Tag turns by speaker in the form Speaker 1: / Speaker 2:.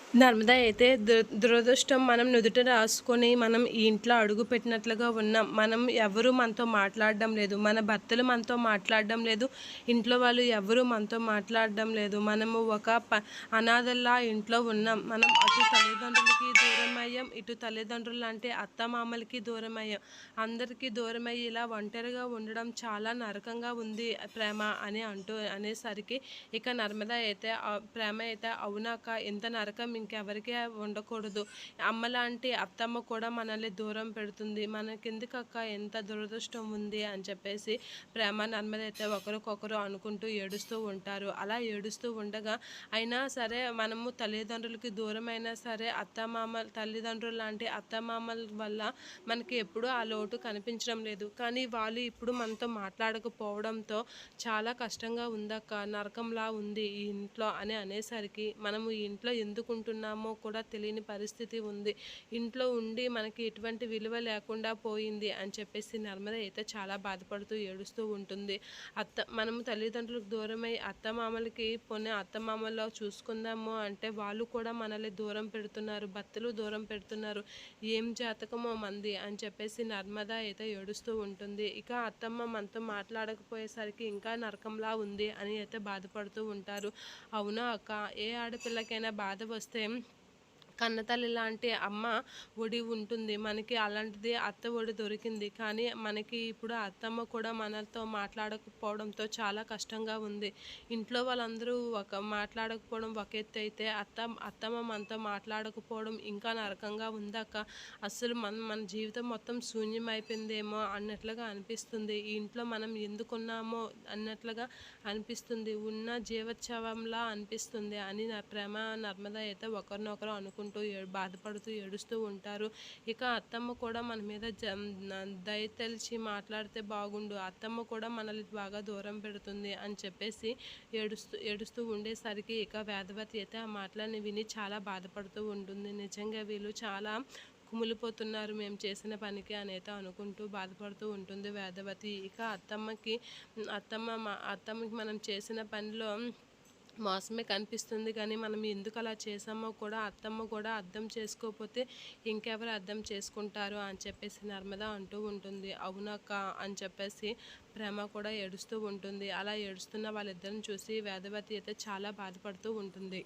Speaker 1: నర్మదా అయితే దురదృష్టం మనం నుదుట రాసుకొని మనం ఈ ఇంట్లో అడుగు పెట్టినట్లుగా ఉన్నాం. మనం ఎవరు మనతో మాట్లాడడం లేదు. మన భర్తలు మనతో మాట్లాడడం లేదు. ఇంట్లో వాళ్ళు ఎవరు మనతో మాట్లాడడం లేదు. మనము ఒక అనాథల్లా ఇంట్లో ఉన్నాం. మనం అటు తల్లిదండ్రులకి దూరమయ్యాం. ఇటు తల్లిదండ్రులు అంటే అత్తమామలకి దూరమయ్యాం. అందరికీ దూరమయ్యి ఇలా ఒంటరిగా ఉండడం చాలా నరకంగా ఉంది ప్రేమ అని అనేసరికి ఇక నర్మద అయితే ప్రేమ అయితే అవునాక ఇంత నరకం ఇంకెవరికీ ఉండకూడదు. అమ్మలాంటి అత్తమ్మ కూడా మనల్ని దూరం పెడుతుంది. మనకెందుకక్క ఎంత దురదృష్టం ఉంది అని చెప్పేసి ప్రేమ నర్మద అయితే ఒకరికొకరు అనుకుంటూ ఏడుస్తూ ఉంటారు. అలా ఏడుస్తూ ఉండగా అయినా సరే మనము తల్లిదండ్రులకి దూరమైనా సరే తల్లిదండ్రులు లాంటి అత్తమామల వల్ల మనకి ఎప్పుడూ ఆ లోటు కనిపించడం లేదు. కానీ వాళ్ళు ఇప్పుడు మనతో మాట్లాడకపోవడంతో చాలా కష్టంగా ఉందక్క, నరకంలా ఉంది ఈ ఇంట్లో అని అనేసరికి మనము ఈ ఇంట్లో ఎందుకుంటున్నామో కూడా తెలియని పరిస్థితి ఉంది. ఇంట్లో ఉండి మనకి ఎటువంటి విలువ లేకుండా పోయింది అని చెప్పేసి నర్మద అయితే చాలా బాధపడుతూ ఏడుస్తూ ఉంటుంది. మనము తల్లిదండ్రులకు దూరమై అత్తమామలకి పోనీ అత్తమామల్లో చూసుకుందాము అంటే వాళ్ళు కూడా మనల్ని దూరం పెడుతున్నారు. భర్తలు దూరం పెడుతున్నారు. ఏం జాతకమో మంది అని చెప్పేసి నర్మద అయితే ఏడుస్తూ ఉంటుంది. ఇక అత్తమ్మ మనతో మాట్లాడకపోయేసరికి ఇంకా నరకంలా ఉంది అని అయితే బాధపడుతూ ఉంటారు. అవునా అక్క, ఏ ఆడపిల్లకైనా బాధ వస్తే కన్నతల్లి లాంటి అమ్మ ఒడి ఉంటుంది. మనకి అలాంటిది అత్త ఒడి దొరికింది. కానీ మనకి ఇప్పుడు అత్తమ్మ కూడా మనతో మాట్లాడకపోవడంతో చాలా కష్టంగా ఉంది. ఇంట్లో వాళ్ళందరూ మాట్లాడకపోవడం ఒక ఎత్తు అయితే అత్తమ్మ మనతో మాట్లాడకపోవడం ఇంకా నరకంగా ఉందక్క. అస్సలు మన జీవితం మొత్తం శూన్యమైపోయిందేమో అన్నట్లుగా అనిపిస్తుంది. ఈ ఇంట్లో మనం ఎందుకున్నామో అన్నట్లుగా అనిపిస్తుంది. ఉన్న జీవోత్సవంలా అనిపిస్తుంది అని నా ప్రేమ నర్మద అయితే ఒకరినొకరు బాధపడుతూ ఏడుస్తూ ఉంటారు. ఇక అత్తమ్మ కూడా మన మీద దయ తెలిసి మాట్లాడితే బాగుండు, అత్తమ్మ కూడా మనల్ని బాగా దూరం పెడుతుంది అని చెప్పేసి ఏడుస్తూ ఏడుస్తూ ఉండేసరికి ఇక వేదవతి అయితే ఆ మాటలని విని చాలా బాధపడుతూ ఉంటుంది. నిజంగా వీళ్ళు చాలా కుమిలిపోతున్నారు మేము చేసిన పనికి అని అయితే అనుకుంటూ బాధపడుతూ ఉంటుంది వేదవతి. ఇక అత్తమ్మకి మనం చేసిన పనిలో మోసమే కనిపిస్తుంది. కానీ మనం ఎందుకు అలా చేసామో కూడా అత్తమ్మ కూడా అర్థం చేసుకోకపోతే ఇంకెవరు అర్థం చేసుకుంటారు అని చెప్పేసి నర్మద అంటూ ఉంటుంది. అవునక్క అని చెప్పేసి ప్రేమ కూడా ఏడుస్తూ ఉంటుంది. అలా ఏడుస్తున్న వాళ్ళిద్దరిని చూసి వేదవతి అయితే చాలా బాధపడుతూ ఉంటుంది.